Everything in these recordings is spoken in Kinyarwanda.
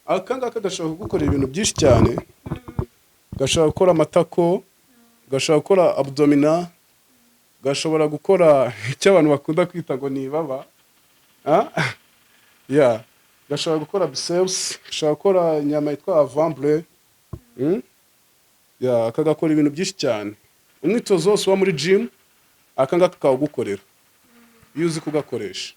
akangaka gashobora gukorera ibintu byinshi cyane, gashobora gukora amatako, gashobora gukora abdomina, gashobora gukora icyo abantu bakunda kwita ngo Niba. Gashobora gukora biceps, gashobora gukora inyama yitwa avant-bras. Akagakora ibintu byinshi cyane. Umwitozo wose wa muri gym akangaka kawugukorera iyo uzi kugakoresha.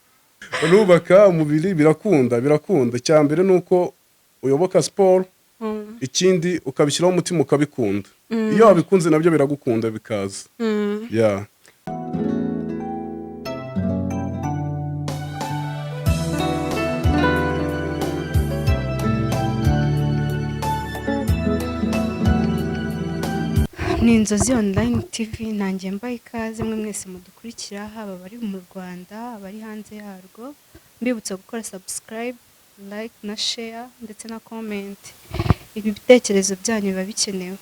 Urubaka umubiri birakunda cyambere nuko uyoboka sport, ikindi ukabishyiraho umutima ukabikunda. Iyo wabikunze nabyo biragukunda bikaza. Ni Inzozi Online TV, nanjye mbaye ikaze mwe mwese mudukurikira, haba bari mu Rwanda, abari hanze yarwo. Mbibutsa gukora subscribe, like na share ndetse na comment. Ibi bitekerezo byanyu biba bikenewe.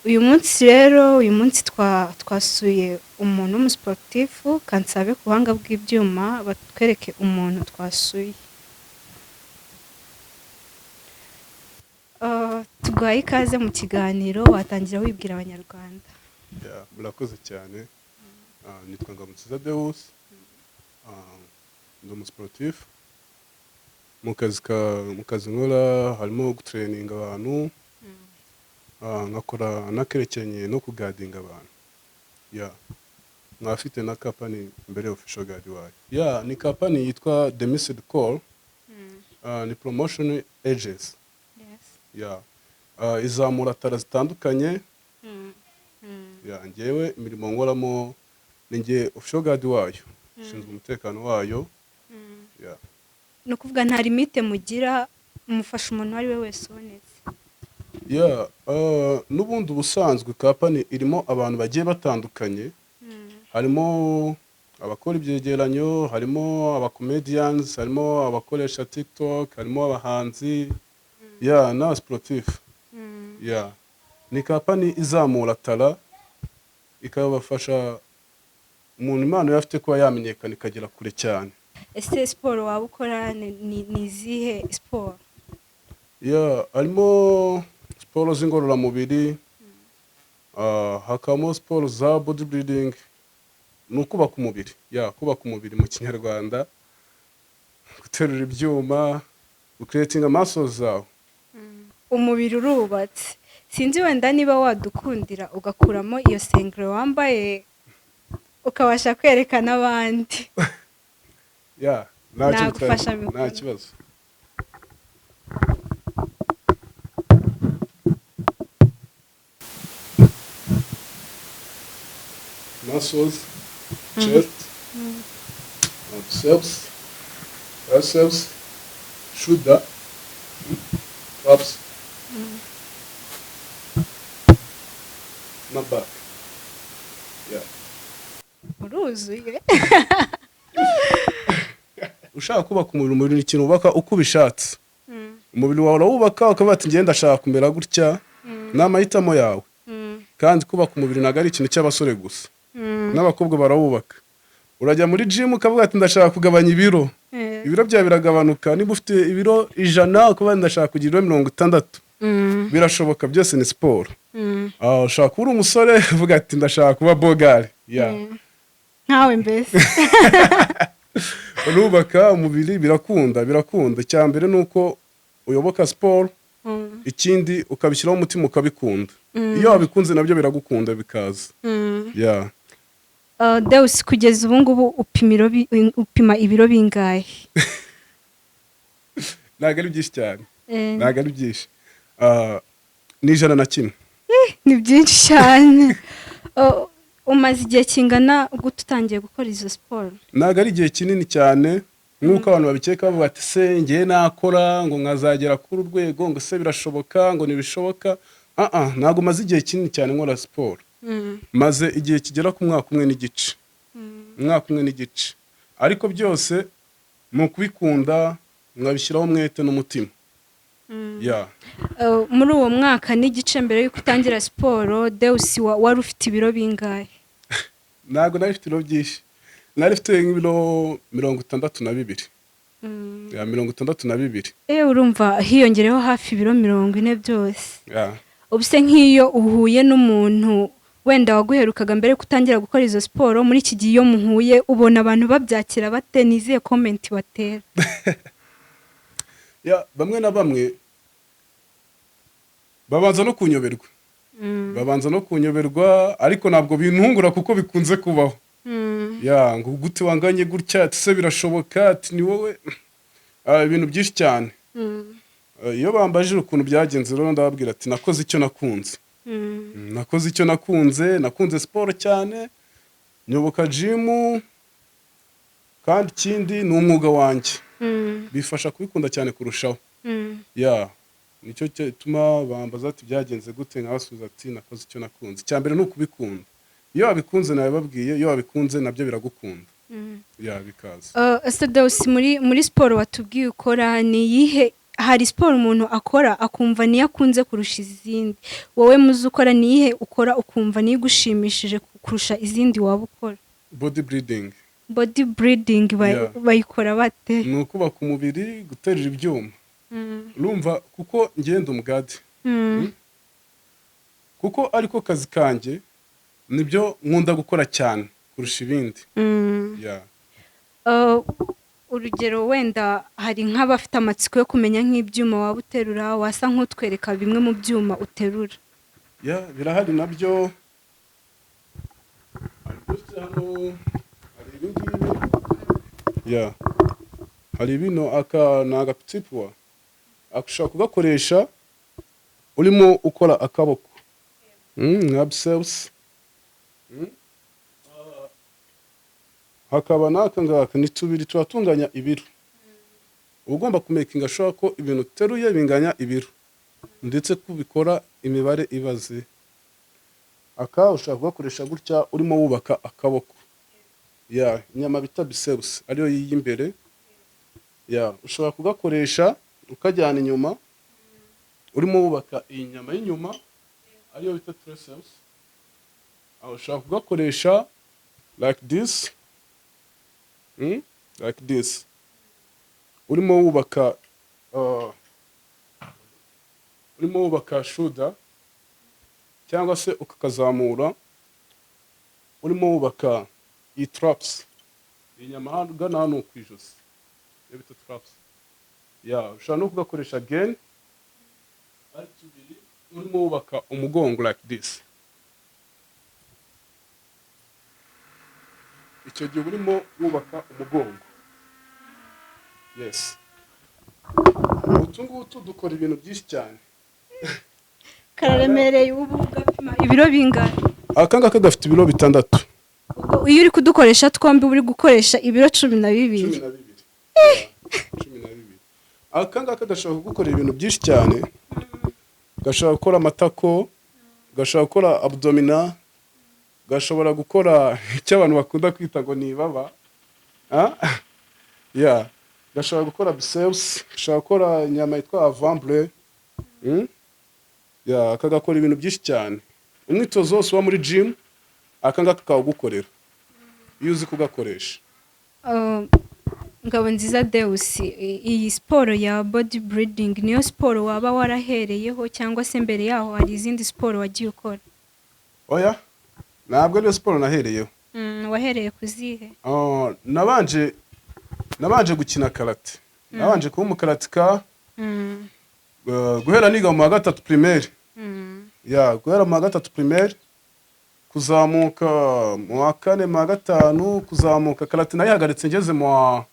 Uyu munsi twasuye umuntu w'umusportifu, kansabe ku buhanga bw'ibyuma batwereke umuntu twasuye. Tugaye ikaze mu kiganiro, watangira wibwira Abanyarwanda. Murakoze cyane. Nitwa Deus. Ndi umusportifu. Mu kazi nkora harimo gutraininga abantu, nkakora nakerekenye no kugadinga abantu. Ufite na company mbere official guard wayo. Ni company yitwa Deus ni promotion agency. Izamura tara zitandukanye. Ngewe imirimo nkoramo ninjye official guard wayo, ushinzwe umutekano wayo. No kuvuga nta limite mugira, mufasha umuntu ari we wese ubonetse. N'ubundi ubusanzwe company irimo abantu bagiye batandukanye. Harimo abakora ibyegeranyo, harimo abacomedians, harimo abakoresha TikTok, harimo abahanzi, na sportif. Ni company izamura tara, ikabafasha umuntu impano yafite kuba yamenyekana ikagera kure cyane. Ese siporo waba ukora ni izihe siporo? Harimo siporo z'ingororamubiri, hakabamo siporo za bodybuilding, ni ukubaka umubiri. Kubaka umubiri mu Kinyarwanda, guterura ibyuma, creating muscles zawe. Umubiri urubatse. Sinzi wenda niba wadukundira ugakuramo iyo sengre wambaye ukabasha kwerekana abandi. Nagufasha nta kibazo. Muscles, chest, biceps, shoulder, abs, na back. Uruzuye. Ushaka kubaka umubiri ni ikintu ubaka uko ubishatse. Umubiri wawe urawubaka ukavuga ati ngenda ndashaka kumera gutya, n'amahitamo yawe. Kandi kubaka umubiri ntabwo ari ikintu cy'abasore gusa, n'abakobwa barawubaka. Urajya muri gym ukavuga ati ndashaka kugabanya ibiro. Ibiro byawe biragabanuka. Niba ufite ibiro 100 ukavuga ndashaka kugira ibiro 60. Birashoboka, byose ni siporo. Ushaka kuba umusore uvuga ati ndashaka kuba bogari. Nkawe mbese. Urubaka umubiri birakunda cyambere nuko uyoboka sport, ikindi ukabishyiraho umutima ukabikunda. Iyo wabikunze nabyo biragukunda bikaza. Deus, kugeza ubu ngubu upima ibiro bingahe? Ntabwo ari byinshi cyane. Ntabwo ari byinshi. Ni 101. Ni byinshi cyane. Umaze igihe kingana gute utangiye gukora izo siporo? Ntabwo ari igihe kinini cyane nk'uko abantu babikeka bavuga ati se ngiye nakora ngo nkazagera kuri urwego, ngo se birashoboka, ngo ntibishoboka. Ntabwo maze igihe kinini cyane nkora siporo. Maze igihe kigera ku mwaka umwe n'igice. Ariko byose mu kubikunda nkabishyiraho umwete n'umutima. Muri uwo mwaka n'igice mbere y'uko utangira siporo, Deus wari ufite ibiro bingahe? Ntabwo nari mfite ibiro byinshi. Nari mfite ibiro 62. ya 62. urumva hiyongereho hafi ibiro 40 byose. Ya ubuse nk'iyo uhuye n'umuntu wenda waguherukaga mbere kutangira gukora izo siporo, muri iki gihe iyo muhuye ubona abantu babyakira bate, niziye comment batera? ya bamwe na bamwe babanza no kunyoberwa, ariko ntabwo bintungura kuko bikunze kubaho. ya ngo gute wanganye gutya, ese birashoboka, ati ni wowe, ibintu byinshi cyane. iyo bambajije ukuntu byagenze rero ndababwira ati nakoze icyo nakunze, nakunze siporo cyane, nyoboka gym, kandi ikindi ni umwuga wanjye, bifasha kubikunda cyane kurushaho. ya nicyo gituma bambaza ati byagenze gute, nkabasubiza ati nakoze icyo nakunze. Cyambere ni ukubikunda, iyo wabikunze nawe babwiye, iyo wabikunze nabyo biragukunda. ya bikaza. Deus, muri siporo watubwiye ukora ni iyihe? Hari siporo umuntu akora akumva niyo akunze kurusha izindi, wowe muzi ukora ni iyihe ukora ukumva niyo igushimishije kurusha izindi waba ukora? Bodybuilding. Bayikora bate? ni ukubaka umubiri, guterura ibyuma. urumva kuko ngenda umugadi, kuko ariko kazi kanjye, nibyo nkunda gukora cyane kurusha ibindi. ya urugero wenda hari nk'abafite amatsiko yo kumenya nk'ibyuma waba uterura, wasa nk'utwereka bimwe mu byuma uterura? ya birahari nabyo. hano hari ibingibi. ya hari bino, aka ni agapitipwa, ushobora kugakoresha urimo ukora akaboko, nka biceps. hakaba n'aka ngaka, ni tubiri turatunganya ibiro. ugomba kumekinga ashobora ko ibintu uteruye binganya ibiro, ndetse kubikora imibare ibaze. aka ushobora kugakoresha gutya urimo wubaka akaboko. ya inyama bita biceps ariyo y'imbere. ya ushobora kugakoresha ukajyana inyuma urimo wubaka iyi nyama y'inyuma ariyo bita triceps. ushobora kugakoresha like this, urimo wubaka shoulder, cyangwa se ukakazamura urimo wubaka iyi traps, inyama hagana hano ku ijosi, iyo bita traps. ya ushobora no kugakoresha again ari tubiri, urimo wubaka umugongo like this. icyo gihe urimo wubaka umugongo. yes. utu ngutu dukora ibintu byinshi cyane. Kararemereye. ubu gapima ibiro bingahe? aka ngaka gafite ibiro 6. iyo uri kudukoresha twombi uri gukoresha ibiro 12. aka ngaka gashobora gukora ibintu byinshi cyane. gashobora gukora amatako, gashobora gukora abdominal, gashobora gukora icyo abantu bakunda kwita ngo Niba. ya gashobora gukora biceps, gashobora gukora inyama yitwa avant-bras. ya kagakora ibintu byinshi cyane. umwitozo wose wa muri gym aka ngaka kawugukorera iyo uzi kugakoresha. Ngabonziza Deus, iyi siporo ya bodybuilding niyo siporo waba warahereyeho, cyangwa se mbere yaho hari izindi siporo wagiye ukora? oya, ntabwo ariyo siporo nahereyeho. wahereye kuzihe? nabanje gukina karate. nabanje kuba umukaratika, guhera niga mu wa 3 primaire. ya guhera mu wa 3 primaire kuzamuka mu wa 4, mu wa 5, kuzamuka. karate nayihagaritse ngeze mu wa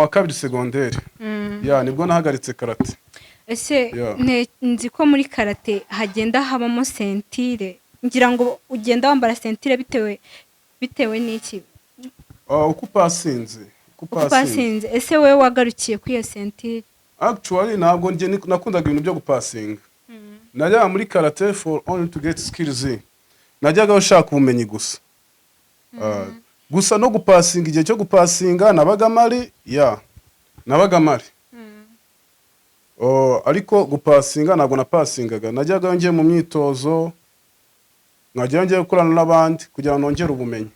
2 secondaire. ya nibwo nahagaritse karate. ese nzi ko muri karate hagenda habamo sentire, ngira ngo ugenda wambara sentire bitewe n'iki? uko upasinze. ese wowe wagarukiye kuri iyo sentire? actually ntabwo njye nakundaga ibintu byo gupasinga. najyaga muri karate for only to get skills. najyaga ushaka ubumenyi gusa. gusa no gupasinga, igihe cyo gupasinga nabaga mari. ariko gupasinga ntabwo napasingaga. najyaga ngiye mu myitozo, nkajya ngiye gukorana n'abandi kugira ngo nongere ubumenyi,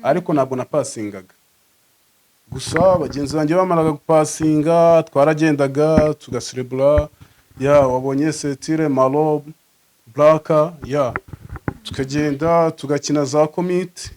ariko ntabwo napasingaga. gusa bagenzi banjye bamaraga gupasinga twaragendaga tugaserebura wabonye setire malo blaka tukagenda tugakina za komite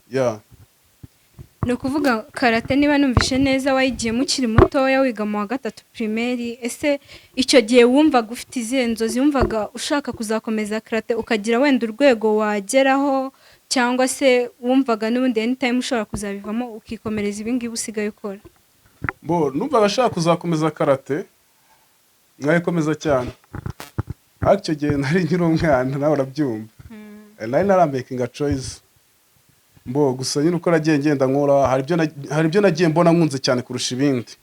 ni ukuvuga karate niba numvishe neza wayigiyemo ukiri mutoya wiga mu wa 3 primaire. Ese icyo gihe wumvaga ufite izihe nzozi, wumvaga ushaka kuzakomeza karate ukagira wenda urwego wageraho, cyangwa se wumvaga n'ubundi anytime ushobora kuzabivamo ukikomereza ibingibi usigaye ukora? numvaga ashaka kuzakomeza karate nkayikomeza cyane, ariko icyo gihe nari nkiri umwana nawe urabyumva, nari naramakinga choice gusa nyine uko nagiye ngenda nkora hari ibyo nagiye mbona nkunze cyane kurusha ibindi.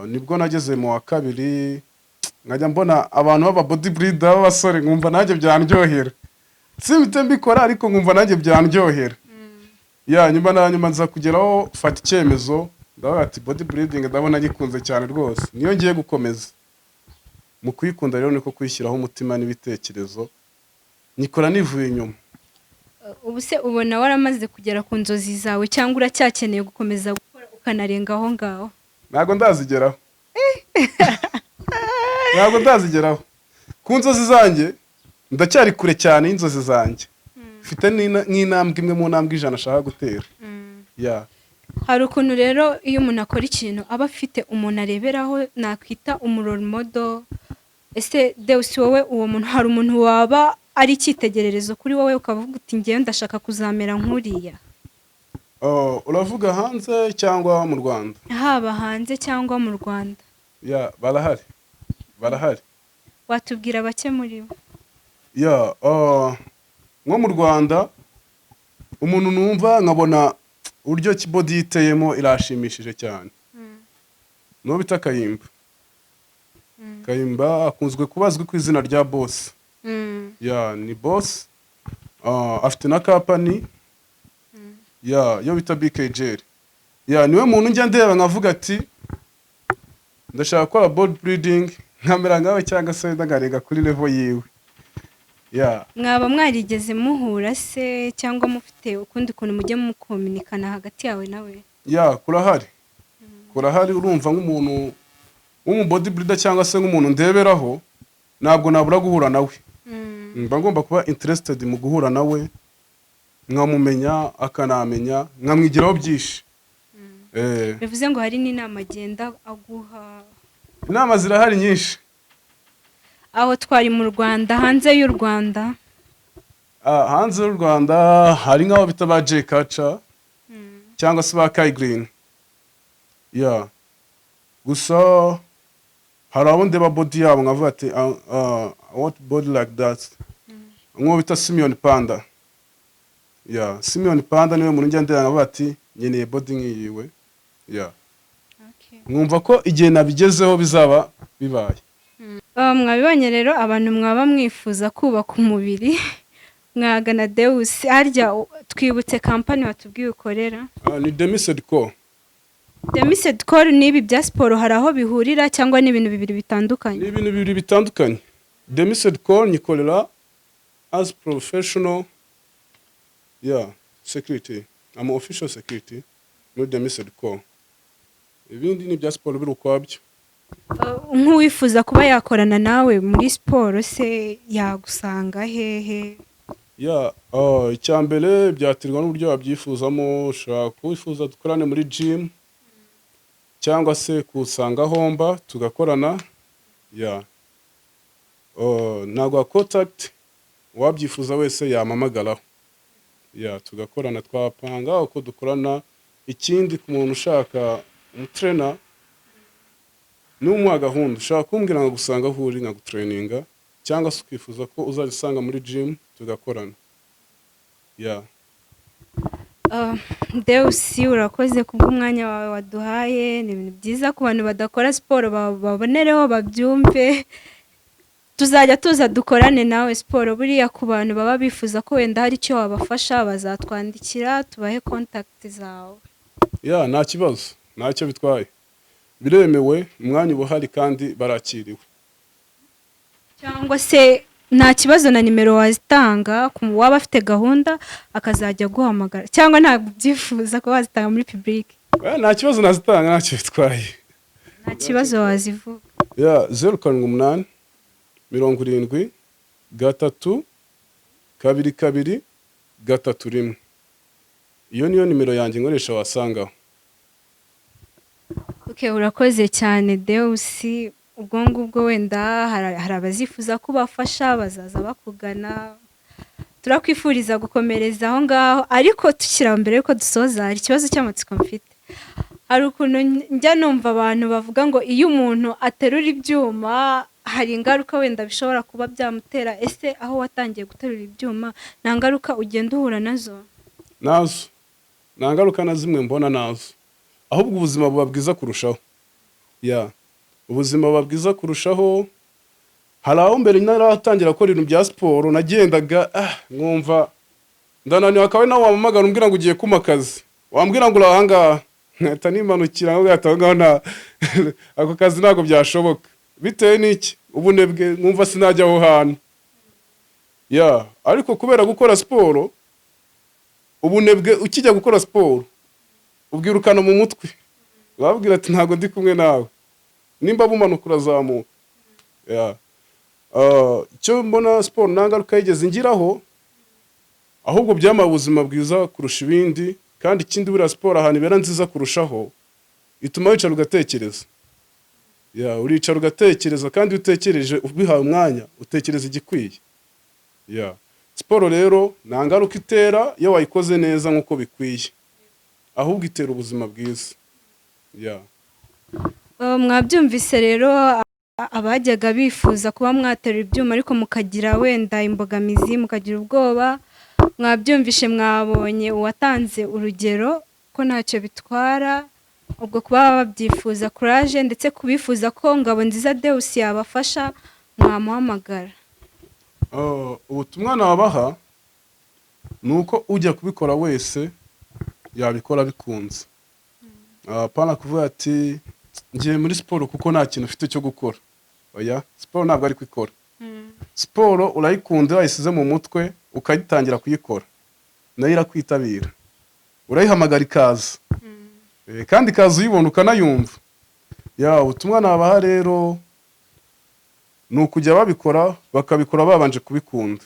Nibwo nageze mu wa 2 nkajya mbona abantu baba bodybuilder b'abasore nkumva nanjye byanryohera, simite mbikora ariko nkumva nanjye byanryohera. nyuma nza kugeraho fata icyemezo ndavuga ati bodybuilding ndabona gikunze cyane rwose, niyo ngiye gukomeza. Mu kwikunda rero niko kwishyiraho umutima n'ibitekerezo, nikora nivuye inyuma. Ubu se ubona waramaze kugera ku nzozi zawe, cyangwa uracyakeneye gukomeza gukora ukanarenga aho ngaho? Ntabwo ndazigeraho ku nzozi zanjye, ndacyari kure cyane y'inzozi zanjye. Mfite nk'intambwe imwe mu ntambwe 100 ashaka gutera. Hari ukuntu rero iyo umuntu akora ikintu aba afite umuntu areberaho, nakwita umurole model. Ese Deus wowe uwo muntu, hari umuntu waba ari icyitegererezo kuri wowe ukavuga uti ngiye ndashaka kuzamera nk'uriya? Uravuga hanze cyangwa mu Rwanda? Haba hanze cyangwa mu Rwanda. Barahari. Watubwira bake muri bo? nko mu Rwanda umuntu numva nkabona uburyo kibodi yiteyemo irashimishije cyane, no bita Kayimba akunzwe kubazwa ku izina rya boss. Ni boss, afite na company yo bita BKJ. Niwe muntu njya ndeba nkavuga ati ndashaka gukora bodybuilding nkamera nkawe, cyangwa se ndagarega kuri level yiwe. Mwaba mwarigeze muhura se, cyangwa mufite ukundi kuntu mujye mukominikana hagati yawe nawe? Kurahari urumva nk'umuntu bodybuilder cyangwa se nk'umuntu ndeberaho, ntabwo nabura guhura nawe. Mba ngomba kuba interested mu guhura nawe, nkamumenya akanamenya, nkamwigiraho byinshi. Bivuze ngo hari n'inama agenda aguha? Inama zirahari nyinshi. Aho twari mu Rwanda, hanze y'u Rwanda? Hanze y'u Rwanda hari nk'aho bita ba J Culture cyangwa se ba Kai Green. Gusa hari abo ndeba body yabo nkavuga ati I want body like that. Nko bita Simeon Panda. Simeon Panda niwe muntu njya ndeba nkavuga ati nyeneye body nk'iyiwe. Mwumva ko igihe nabigezeho bizaba bibaye. Mwabibonye rero, abantu mwaba mwifuza kubaka umubiri mwagana Deus. Harya twibutse company watubwiye ukorera? Ni Demisedco. Demisedco nibi bya siporo hari aho bihurira cyangwa ni ibintu bibiri bitandukanye? Ni ibintu bibiri bitandukanye. Demisedco nikorera as professional security. I'm official security no Demisedco. Ibindi ni bya siporo biri ukwabyo. Nk'uwifuza kuba yakorana nawe muri siporo se yagusanga hehe? Icyambere byatirwa n'uburyo wabyifuzamo. Ushaka kwifuza dukorane muri gym, cyangwa se kusanga homba tugakorana. Nagwa contact wabyifuza wese yamamagaraho. Tugakorana, twapanga uko dukorana. Ikindi ku muntu ushaka umutrainer n'umuha gahunda, ushaka kumbwira ngo gusanga aho uri nkagutraininga, cyangwa se ukifuza ko uzabisanga muri gym tugakorana. Deus, urakoze kubw'umwanya wawe waduhaye. Ni ibintu byiza ku bantu badakora siporo babonereho babyumve. Tuzajya tuza dukorane nawe siporo. Buriya ku bantu baba bifuza ko wenda hari icyo wabafasha bazatwandikira tubahe contact zawe. Nta kibazo, ntacyo bitwaye. Biremewe, umwanya ubuhari kandi barakiriwe. Cyangwa se nta kibazo na nimero wazitanga ku waba afite gahunda akazajya guhamagara, cyangwa ntabwo byifuza ko wazitanga muri public? nta kibazo nazitanga, ntacyo bitwaye. nta kibazo wazivuga. Ya 078 70 3 2 3 iyo niyo nimero yanjye nkoresha wasangaho. Okay, urakoze cyane Deus. Ubwo ngubwo wenda hari abazifuza kubafasha bazaza bakugana, turakwifuriza gukomereza aho ngaho. Ariko tukira mbere yuko dusoza, hari ikibazo cy'amatsiko mfite. Hari ukuntu njya numva abantu bavuga ngo iyo umuntu aterura ibyuma hari ingaruka wenda bishobora kuba byamutera. Ese aho watangiye guterura ibyuma nta ngaruka ugenda uhura nazo? Nazo nta ngaruka na zimwe mbona nazo, ahubwo ubuzima buba bwiza kurushaho. Ya ubuzima buba bwiza kurushaho. Hari aho mbere naratangira gukora ibintu bya siporo nagendaga nkumva ndananiwe, akaba nawe wampamagara umbwira ngo ugiye kuma akazi, wambwira ngo urahangaha nkahita nimanukira ngo gatanga na ako kazi ntabwo byashoboka bitewe n'iki ubunebwe, nkumva sinajya aho hantu. Ya ariko kubera gukora siporo, ubunebwe ukijya gukora siporo ubwirukana mu mutwe, wabwira ati ntabwo ndi kumwe nawe, nimba bumanuka urazamuka. Ya icyo mbona siporo nta ngaruka yigeze ngiraho, ahubwo byama ubuzima bwiza kurusha ibindi. Kandi ikindi buriya siporo ahantu ibera nziza kurushaho, ituma wicara ugatekereza. Ya uricara ugatekereza, kandi utekereje ubihawe umwanya utekereza igikwiye. Ya siporo rero nta ngaruka itera iyo wayikoze neza nk'uko bikwiye, ahubwo itera ubuzima bwiza. Ya mwabyumvise rero, abajyaga bifuza kuba mwaterura ibyuma ariko mukagira wenda imbogamizi, mukagira ubwoba, mwabyumvishe, mwabonye uwatanze urugero ko ntacyo bitwara. Ubwo kuba babyifuza courage, ndetse kubifuza ko Ngabonziza Deus yabafasha mwamuhamagara. Ubutumwa nabaha ni uko ujya kubikora wese yabikora bikunze. Apana kuvuga ati ngiye muri siporo kuko nta kintu ufite cyo gukora. Oya, siporo ntabwo ari kwikora. Siporo urayikunda, wayisize mu mutwe ukayitangira kuyikora, nayo irakwitabira, urayihamagara ikaza. Kandi ikaza uyibona ukanayumva. Ya ubutumwa nabaha rero ni ukujya babikora, bakabikora babanje kubikunda,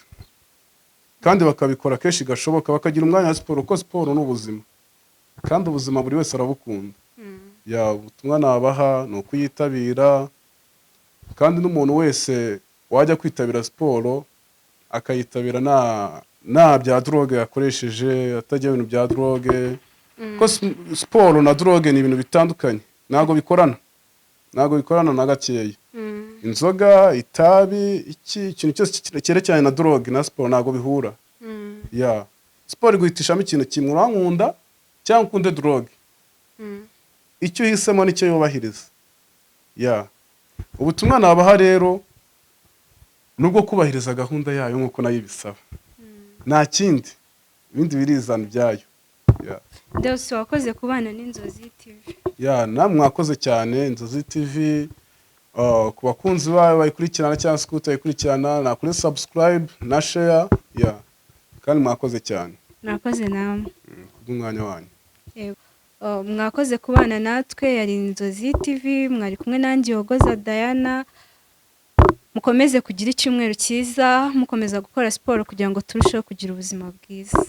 kandi bakabikora kenshi gashoboka, bakagira umwanya wa siporo, kuko siporo ni ubuzima, kandi ubuzima buri wese arabukunda. Ya ubutumwa nabaha ni ukuyitabira, kandi n'umuntu wese wajya kwitabira siporo akayitabira nta bya droge yakoresheje, atajya ibintu bya droge, ko siporo na droge ni ibintu bitandukanye, ntago bikorana na gakeya. Inzoga, itabi, ikintu cyose cyerekeranye na droge na siporo ntago bihura. Ya siporo iguhitishamo ikintu kimwe, urankunda cyangwa ukunde droge, icyo uhisemo nicyo yubahiriza. Ya ubutumwa nabaha rero nubwo kubahiriza gahunda yayo nk'uko nayo ibisaba, nta kindi, ibindi birizana ibyayo. Deus, wakoze kubana n'Inzozi TV. Ya namwe mwakoze cyane. Inzozi TV ku bakunzi bayo bayikurikirana cyangwa se kutayikurikirana, na kuri subscribe na share. Ya kandi mwakoze cyane. Mwakoze namwe umwanya wanyu. Mwakoze kubana natwe. Yari Inzozi TV, mwari kumwe nanjye Hogoza Diana. Mukomeze kugira icyumweru cyiza, mukomeza gukora siporo kugira ngo turusheho kugira ubuzima bwiza.